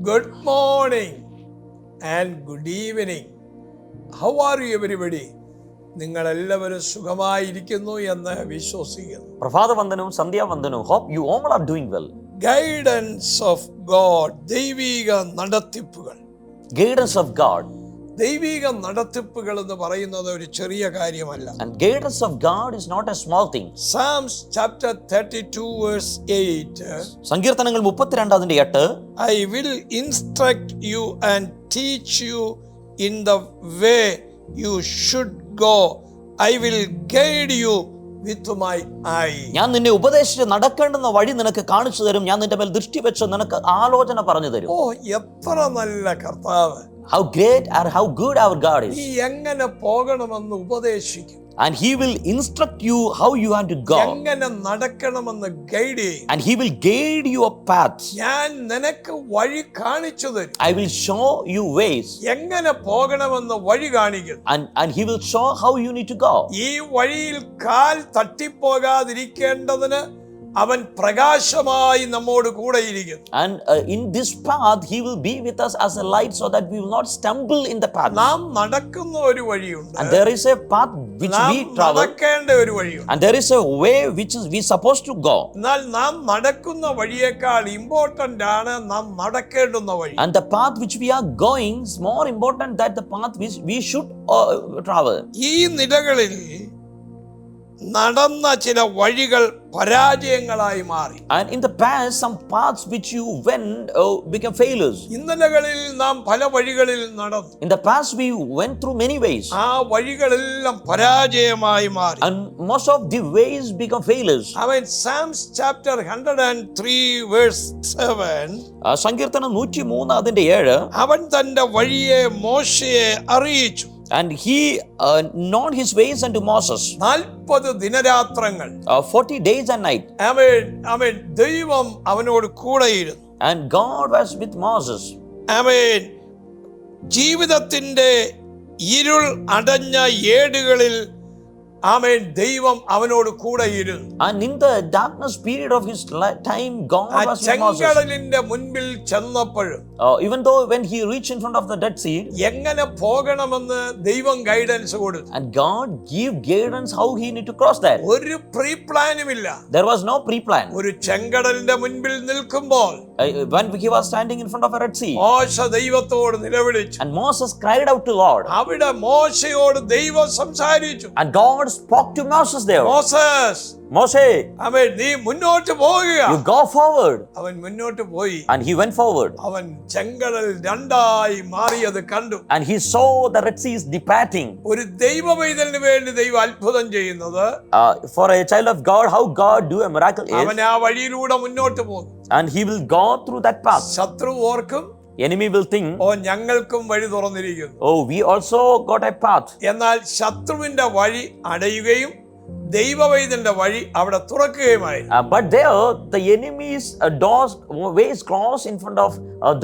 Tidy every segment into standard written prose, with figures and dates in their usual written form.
Good morning and good evening. How are you everybody? നിങ്ങളെല്ലാവരും സുഖമായിരിക്കുന്നു എന്ന് വിശ്വസിക്കുന്നു. പ്രഭാതവന്ദനവും സന്ധ്യാവന്ദനവും. Hope you all are doing well. Guidance of God, ദൈവിക നടത്തിപ്പുകൾ. Guidance of God. ദൈവിക നടത്തിപ്പുകൾ എന്ന് പറയുന്നത് ഒരു ചെറിയ കാര്യമല്ല. And guidance of God is not a small thing. Psalms chapter 32 verse 8. സങ്കീർത്തനങ്ങൾ 32:8. I will instruct you and teach you in the way you should go. I will guide you with my eye. ഞാൻ നിന്നെ ഉപദേശിച്ച് നടക്കേണ്ടുന്ന വഴി നിനക്ക് കാണിച്ചു തരും. ഞാൻ നിന്റെ മേൽ ദൃഷ്ടി വെച്ച് നിനക്ക് ആലോചന പറഞ്ഞു തരും. ഓ, എത്ര നല്ല കർത്താവ്! How great or how good our God is. നീ എങ്ങനെ പോകണമെന്ന് ഉപദേശിക്കും. And he will instruct you how you have to go. എങ്ങനെ നടക്കണമെന്ന് ഗൈഡ് ചെയ്യും. And he will guide you a path. ഞാൻ നിനക്ക് വഴി കാണിച്ചു തരും. I will show you ways. എങ്ങനെ പോകണമെന്ന് വഴി കാണിക്കും. And he will show how you need to go. ഈ വഴിയിൽ കാൽ തട്ടിപ്പോകാതിരിക്കേണ്ടതിന് അവൻ പ്രകാശമായി നമ്മോട് കൂടെ ഇരിക്കും. And in this path he will be with us as a light so that we will not stumble in the path. നാം നടക്കുന്ന ഒരു വഴിയുണ്ട്. And there is a path which we travel. നടക്കേണ്ട ഒരു വഴിയുണ്ട്. And there is a way which is we supposed to go. എന്നാൽ നാം നടക്കുന്ന വഴിയേക്കാൾ ഇമ്പോർട്ടന്റ് ആണ് നാം നടക്കേണ്ടുന്ന വഴി. And the path which we are going is more important than the path which we should travel. ഈ നിലകളിൽ നടന്ന ചില വഴികൾ പരാജയങ്ങളായി മാറി. And in the past some paths which you went became failures. ഇന്നലകളിൽ നാം പല വഴികളിൽ നടന്നു. In the past we went through many ways. ആ വഴികളെല്ലാം പരാജയമായി മാറി. And most of the ways become failures. അവൻ Psalms chapter 103 verse 7. സങ്കീർത്തനം 103:7. അവൻ തന്റെ വഴിയെ മോശയെ അറിയിച്ചു. And he known his ways unto Moses. 40 ദിനരാത്രങ്ങൾ 40 days and night. അവൻ ദൈവം അവനോട് കൂടെയിരുന്നു. And God was with Moses. അവൻ ജീവിതത്തിന്റെ ഇരുൾ അടഞ്ഞ ഏടുകളിൽ ദൈവം അവനോട് കൂടെയിരുന്നു. And in the darkness period of his time God was with Moses. ചെങ്കടലിന്റെ മുൻപിൽ ചെന്നപ്പോൾ even though when he reached in front of the Dead Sea, എങ്ങനെ പോകണമെന്ന് ദൈവം ഗൈഡൻസ് കൊടുത്തു. and God gave guidance how he need to cross that. ഒരു pre പ്ലാനും ഇല്ല. There was no pre-plan. ഒരു ചെങ്കടലിന്റെ മുൻപിൽ നിൽക്കുമ്പോൾ when he was standing in front of a Red Sea, മോശ ദൈവത്തോട് നിലവിളിച്ചു. and Moses cried out to Lord. അവിടെ മോശയോട് ദൈവം സംസാരിച്ചു. And God spoke to Moses there. Moses, നീ മുന്നോട്ട് പോകുക. you go forward. അവൻ മുന്നോട്ട് പോയി. And he went forward. അവൻ ചെങ്കടൽ രണ്ടായി മാറിയത് കണ്ടു. And he saw the Red Sea is departing. ഒരു ദൈവപൈതലിന് വേണ്ടി ദൈവം അത്ഭുതം ചെയ്യുന്നത്, for a child of God, how God do a miracle is, അവൻ ആ വഴിയിലൂടെ മുന്നോട്ട് പോകും. and he will go through that path. ശത്രു ഓർക്കും, enemy will think, ഞങ്ങൾക്കും വഴി തുറന്നിരിക്കുന്നു. we also got a path. എന്നാൽ ശത്രുവിന്റെ വഴി അടയുകയും ദൈവവൈദ്യന്റെ വഴി അവിടെ തുറക്കുകയുമായി. But there the enemy's doors ways cross in front of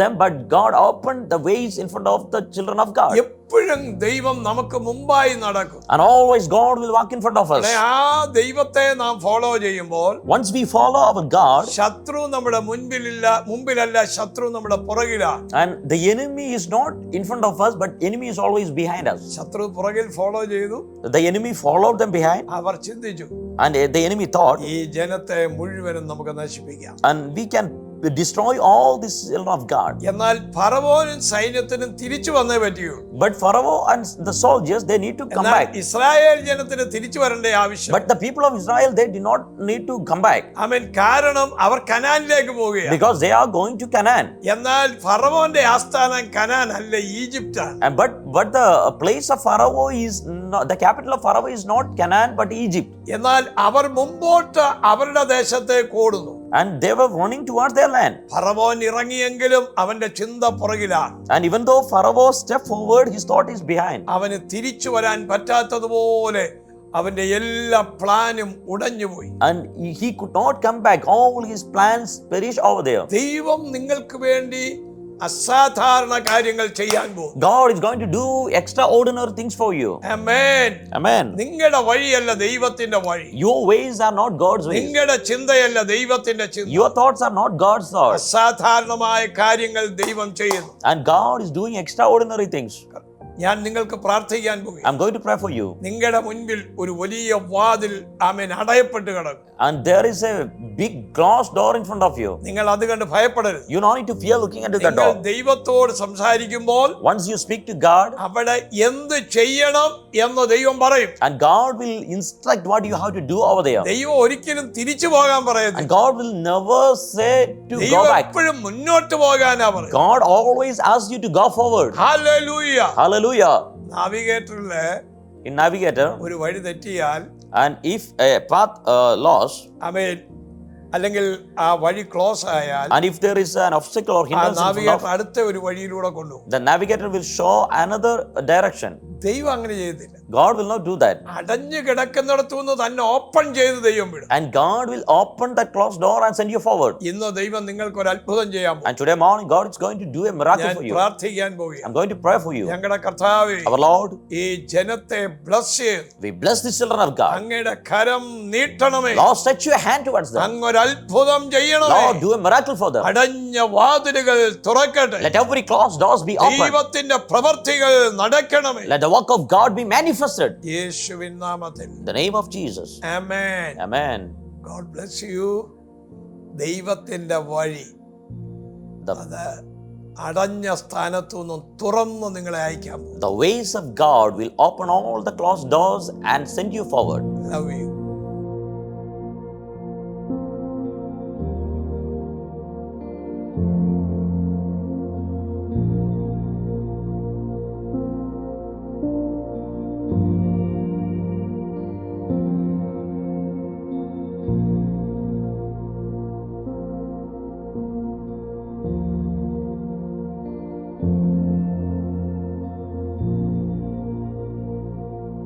them, but God opened the ways in front of the children of God. എപ്പോഴും ദൈവം നമുക്ക് മുമ്പായി നടക്കും. And always God will walk in front of us. ആ ദൈവത്തെ നാം follow ചെയ്യുമ്പോൾ, once we follow our God, ശത്രു നമ്മുടെ മുമ്പിലല്ല, ശത്രു നമ്മുടെ പുറകിലാണ്. and the enemy is not in front of us, but enemy is always behind us. ശത്രു പുറകിൽ ഫോളോ ചെയ്തു. The enemy followed them behind. അവർ ചിന്തിച്ചു, and the enemy thought, ഈ ജനത്തെ മുഴുവനും നമുക്ക് നശിപ്പിക്കാം. and we can destroy all these children of God. എന്നാൽ ഫറവോനും സൈന്യത്തിനും തിരിച്ചു വന്നേ പറ്റിയുള്ളൂ. But Pharaoh and the soldiers, they need to come back. Israel ജനത്തിന് തിരിച്ചു വരേണ്ട ആവശ്യം. But the people of Israel, they did not need to come back. കാരണം അവർ കനാനിലേക്ക് പോവുകയാണ്. Because they are going to Canaan. എന്നാൽ ഫറവോന്റെ ആസ്ഥാനം കനാൻ അല്ല, ഈജിപ്താണ്. But the place of Pharaoh is not, the capital of Pharaoh is not Canaan but Egypt. എന്നാൽ അവർ മുമ്പോട്ട് അവരുടെ ദേശത്തേക്ക് ഓടുന്നു. And they were running towards their land. ഫറവോൻ ഇറങ്ങിയെങ്കിലും അവന്റെ ചിന്ത പുറകിലാണ്. And even though Pharaoh stepped forward, his thought is behind. അവന് തിരിച്ചു വരാൻ പറ്റാത്തതുപോലെ അവന്റെ എല്ലാ പ്ലാനും ഉടഞ്ഞുപോയി. And he could not come back. All his plans perished over there. ദൈവം നിങ്ങൾക്ക് വേണ്ടി അസാധാരണ കാര്യങ്ങൾ ചെയ്യാൻ പോകും. God is going to do extraordinary things for you. Amen. Amen. നിങ്ങളുടെ വഴിയല്ല ദൈവത്തിന്റെ വഴി. Your ways are not God's ways. നിങ്ങളുടെ ചിന്തയല്ല ദൈവത്തിന്റെ ചിന്ത. Your thoughts are not God's thoughts. അസാധാരണമായ കാര്യങ്ങൾ ദൈവം ചെയ്യുന്നു. And God is doing extraordinary things. ഞാൻ നിങ്ങൾക്ക് പ്രാർത്ഥിക്കാൻ പോകും. I'm going to pray for you. നിങ്ങളുടെ മുൻപിൽ ഒരു വലിയ വാതിൽ ആമേൻ അടയപ്പെട്ട് കിടക്കും. And there is a big glass door in front of you. നിങ്ങൾ അത് കണ്ട് ഭയപ്പെടരുത്. You don't need to fear looking into the നിങ്ങൾ door. ദൈവത്തോട് സംസാരിക്കുമ്പോൾ Once you speak to God, അവിടെ എന്ത് ചെയ്യണം എന്ന് ദൈവം പറയും. and God will instruct what you have to do over there. ദൈവം ഒരിക്കലും തിരിച്ചു പോകാൻ പറയരുത്. And God will never say to go ദൈവം back. എപ്പോഴും മുന്നോട്ട് പോകാനാ പറയും. God always asks you to go forward. Hallelujah. Hallelujah. നാവിഗേറ്ററില് In Navigator, ഒരു വഴി തെറ്റിയാൽ and if a path lost, ആമേൻ അല്ലെങ്കിൽ ആ വഴി ക്ലോസ് ആയാൽ and if there is an obstacle or ആ hindrance in front navigator of, അടുത്ത ഒരു വഴിയിലൂടെ കൊണ്ടുപോകും. the navigator will show another direction. ദൈവം അങ്ങനെ ചെയ്തില്ല. God will not do that. അടഞ്ഞു കിടക്കുന്നിടത്തുനിന്ന് തന്നെ ഓപ്പൺ ചെയ്ത് ദൈവം വിടും. And God will open that closed door and send you forward. ഇന്ന് ദൈവം നിങ്ങൾക്ക് ഒരു അത്ഭുതം ചെയ്യാൻ പോകും. And today morning, God is going to do a miracle ഞാൻ for you. പ്രാർത്ഥിക്കാൻ പോകുകയാണ്. I'm going to pray for you. ഞങ്ങളുടെ കർത്താവേ, Our Lord, ഈ ജനത്തെ ബ്ലസ് ചെയ്ത് we bless the children of God. അങ്ങയുടെ കരം നീട്ടണമേ. Lord, stretch your hand towards them. അങ്ങൊരു അത്ഭുതം ചെയ്യണമേ. Lord, do a miracle for them. അടഞ്ഞ വാതിലുകൾ തുറക്കട്ടെ. Let every closed doors be opened. ദൈവത്തിന്റെ പ്രവർത്തികൾ നടക്കണമേ. Let the work of God be manifested. യേശുവിൻ നാമത്തിൽ. In the name of Jesus. Amen. Amen. God bless you. ദൈവത്തിന്റെ വഴി The, അത് അടഞ്ഞ സ്ഥാനത്തു നിന്നും തുറന്ന് നിങ്ങളെ അയക്കാൻ പോകും. the ways of God will open all the closed doors and send you forward. Love you.